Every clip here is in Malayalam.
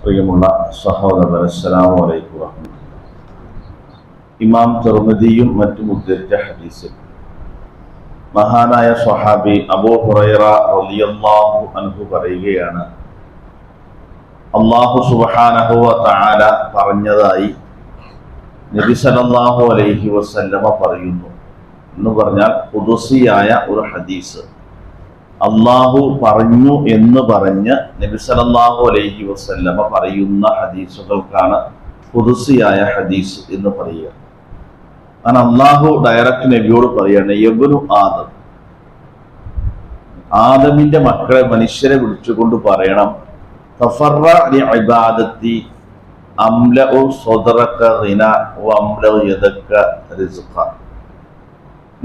പ്രിയമുള്ള സഹോദരർ, അസ്സലാമു അലൈക്കും വറഹ്മത്തുള്ളാഹി. ഇമാം തിർമിദിയും മറ്റും ഉദ്ധരിച്ച ഹദീസിൽ മഹാനായ സ്വഹാബി അബൂ ഹുറൈറ റളിയല്ലാഹു അൻഹു പറയുകയാണ്, അല്ലാഹു സുബ്ഹാനഹു വ തആല പറഞ്ഞതായി നബി സല്ലല്ലാഹു അലൈഹി വസല്ലമ പറയുന്നു എന്ന് പറഞ്ഞാൽ ഖുദ്സിയായ ഒരു ഹദീസ്. അള്ളാഹു പറഞ്ഞു എന്ന് പറഞ്ഞ് നബി സല്ലല്ലാഹു അലൈഹി വസല്ലമ പറയുന്ന ഹദീസുകൾക്കാണ് ഖുദ്സിയായ ഹദീസ് എന്ന് പറയുക. കാരണം അള്ളാഹു ഡയറക്റ്റ് നബിയോട് പറയാണ്, യബ്നു ആദം, ആദമിന്റെ മക്കളെ, മനുഷ്യരെ വിളിച്ചുകൊണ്ട് പറയണം, തഫറ ലിഇബാദത്തി അംലഉ സദറക ഗിന വഅംലഉ യദക റിസ്ഖ.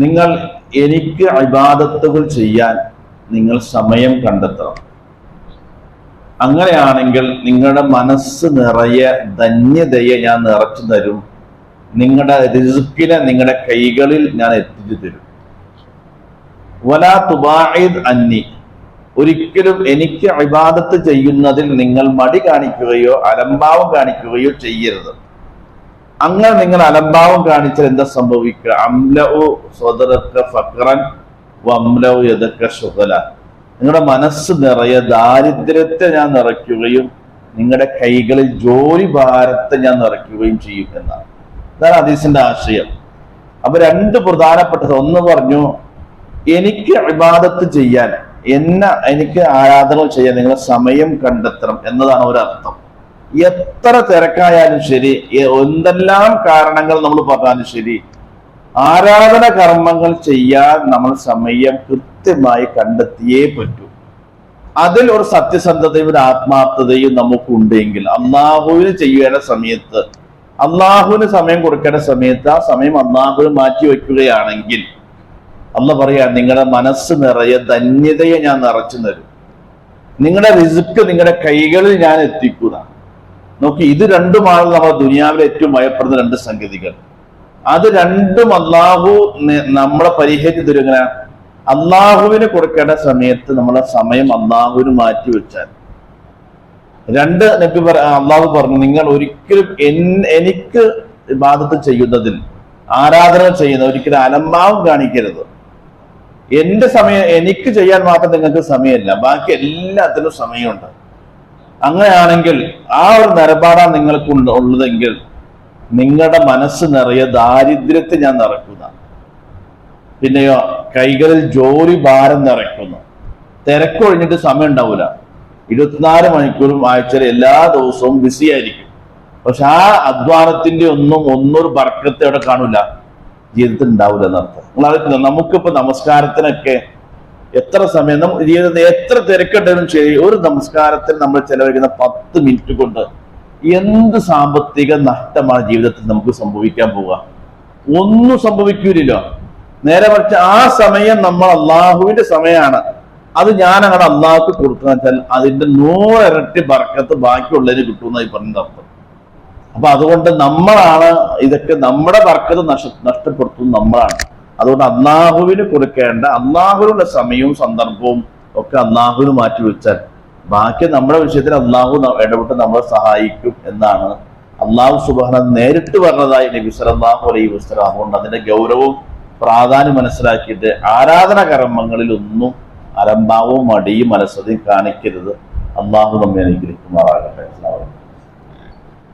നിങ്ങൾ എനിക്ക് ഇബാദത്തുകൾ ചെയ്യാൻ നിങ്ങൾ സമയം കണ്ടെത്തണം. അങ്ങനെയാണെങ്കിൽ നിങ്ങളുടെ മനസ്സ് നിറയെ ധന്യതയെ ഞാൻ നിറച്ചു തരും, നിങ്ങളുടെ റിസ്കിനെ നിങ്ങളുടെ കൈകളിൽ ഞാൻ എത്തിച്ചു തരും. വലാ തുബാഇദ് അന്നി, ഒരിക്കലും എനിക്ക് ഇബാദത്ത് ചെയ്യുന്നതിൽ നിങ്ങൾ മടി കാണിക്കുകയോ അലംഭാവം കാണിക്കുകയോ ചെയ്യരുത്. അങ്ങനെ നിങ്ങൾ അലംഭാവം കാണിച്ചാൽ എന്താ സംഭവിക്കുക? അംലഉ സദറക ഫഖറൻ വഅംലഉ യദക ശുഗല. നിങ്ങളുടെ മനസ്സ് നിറയെ ദാരിദ്ര്യത്തെ ഞാൻ നിറയ്ക്കുകയും നിങ്ങളുടെ കൈകളിൽ ജോലി ഭാരത്തെ ഞാൻ നിറയ്ക്കുകയും ചെയ്യും എന്നാണ്. അതാണ് ഹദീസിന്റെ ആശയം. അപ്പൊ രണ്ട് പ്രധാനപ്പെട്ടത്, ഒന്ന് പറഞ്ഞു എനിക്ക് ഇബാദത്ത് ചെയ്യാൻ, എനിക്ക് ആരാധന ചെയ്യാൻ നിങ്ങൾ സമയം കണ്ടെത്തണം എന്നതാണ് ഒരർത്ഥം. എത്ര തിരക്കായാലും ശരി, എന്തെല്ലാം കാരണങ്ങൾ നമ്മൾ പറഞ്ഞാലും ശരി, ആരാധന കർമ്മങ്ങൾ ചെയ്യാൻ നമ്മൾ സമയം കൃത്യമായി കണ്ടെത്തിയേ പറ്റൂ. അതിൽ ഒരു സത്യസന്ധതയും ഒരു ആത്മാർത്ഥതയും നമുക്കുണ്ടെങ്കിൽ അള്ളാഹുവിന് ചെയ്യേണ്ട സമയത്ത്, അള്ളാഹുവിന് സമയം കൊടുക്കേണ്ട സമയത്ത് ആ സമയം അള്ളാഹുവിന് മാറ്റി വെക്കുകയാണെങ്കിൽ അള്ളാഹ് പറയാ, നിങ്ങളുടെ മനസ്സ് നിറയെ ധന്യതയെ ഞാൻ നിറച്ചു തരും, നിങ്ങളുടെ റിസ്ക് നിങ്ങളുടെ കൈകളിൽ ഞാൻ എത്തിക്കുക. നോക്കി, ഇത് രണ്ടുമാണ് നമ്മുടെ ദുനിയാവിലെ ഏറ്റവും ഭയപ്പെടുന്ന രണ്ട് സംഗതികൾ. അത് രണ്ടും അള്ളാഹു നമ്മളെ പരിഹരിച്ചു തരുന്ന, അള്ളാഹുവിന് കൊടുക്കേണ്ട സമയത്ത് നമ്മളെ സമയം അള്ളാഹുവിന് മാറ്റി വെച്ചാൽ. രണ്ട് നബി അള്ളാഹു പറഞ്ഞു, നിങ്ങൾ ഒരിക്കലും എനിക്ക് ഇബാദത്ത് ചെയ്യുന്നതിൽ, ആരാധന ചെയ്യുന്ന ഒരിക്കലും അലംഭാവം കാണിക്കരുത്. എന്റെ സമയം എനിക്ക് ചെയ്യാൻ മാത്രം നിങ്ങൾക്ക് സമയമില്ല, ബാക്കി എല്ലാത്തിനും സമയമുണ്ട്. അങ്ങനെയാണെങ്കിൽ ആ ഒരു നിലപാടാണ് നിങ്ങൾക്ക് ഉള്ളതെങ്കിൽ നിങ്ങളുടെ മനസ്സ് നിറയെ ദാരിദ്ര്യത്തെ ഞാൻ നിറക്കുന്ന, പിന്നെയോ കൈകളിൽ ജോലി ഭാരം നിറയ്ക്കുന്നു. തിരക്കൊഴിഞ്ഞിട്ട് സമയം ഉണ്ടാവില്ല. 24 മണിക്കൂറും ആഴ്ചയിൽ എല്ലാ ദിവസവും ബിസി ആയിരിക്കും. പക്ഷെ ആ അധ്വാനത്തിന്റെ ഒന്നൊരു ബർക്കത്ത് അവിടെ കാണില്ല, ജീവിതത്തിൽ ഉണ്ടാവില്ല എന്നർത്ഥം. നിങ്ങൾ അറിയില്ല, നമുക്കിപ്പോ നമസ്കാരത്തിനൊക്കെ എത്ര സമയം, ജീവിതത്തിൽ എത്ര തിരക്കുണ്ടെങ്കിലും ശരി, ഒരു നമസ്കാരത്തിൽ നമ്മൾ ചെലവഴിക്കുന്ന 10 മിനിറ്റ് കൊണ്ട് എന്ത് സാമ്പത്തിക നഷ്ടമാണ് ജീവിതത്തിൽ നമുക്ക് സംഭവിക്കാൻ പോവുക? ഒന്നും സംഭവിക്കൂലല്ലോ. നേരെ മറിച്ച് ആ സമയം നമ്മൾ അള്ളാഹുവിന്റെ സമയമാണ്, അത് ഞാൻ അങ്ങനെ അള്ളാഹുക്ക് കൊടുക്കുന്ന വെച്ചാൽ അതിന്റെ 100 ഇരട്ടി ബർക്കത്ത് ബാക്കിയുള്ളതിന് കിട്ടുമെന്നായി പറഞ്ഞ അർത്ഥം. അപ്പൊ അതുകൊണ്ട് നമ്മളാണ് ഇതൊക്കെ, നമ്മുടെ ബർക്കത്ത് നഷ്ടപ്പെടുത്തുന്നത് നമ്മളാണ്. അതുകൊണ്ട് അള്ളാഹുവിന് കൊടുക്കേണ്ട, അള്ളാഹുവിനുള്ള സമയവും സന്ദർഭവും ഒക്കെ അള്ളാഹുവിന് മാറ്റി വെച്ചാൽ ബാക്കി നമ്മുടെ വിഷയത്തിൽ അള്ളാഹു ഇടപെട്ട് നമ്മളെ സഹായിക്കും എന്നാണ് അള്ളാഹു സുബ്ഹാനഹു നേരിട്ട് പറഞ്ഞതായി നബി സല്ലല്ലാഹു അലൈഹി വസല്ലം. അതുകൊണ്ട് അതിന്റെ ഗൗരവവും പ്രാധാന്യം മനസ്സിലാക്കിയിട്ട് ആരാധന കർമ്മങ്ങളിൽ ഒന്നും അലംഭാവവും മടിയും അലസതയും കാണിക്കരുത്. അള്ളാഹു നമ്മെ അനുഗ്രഹിക്കുമാറാകട്ടെ.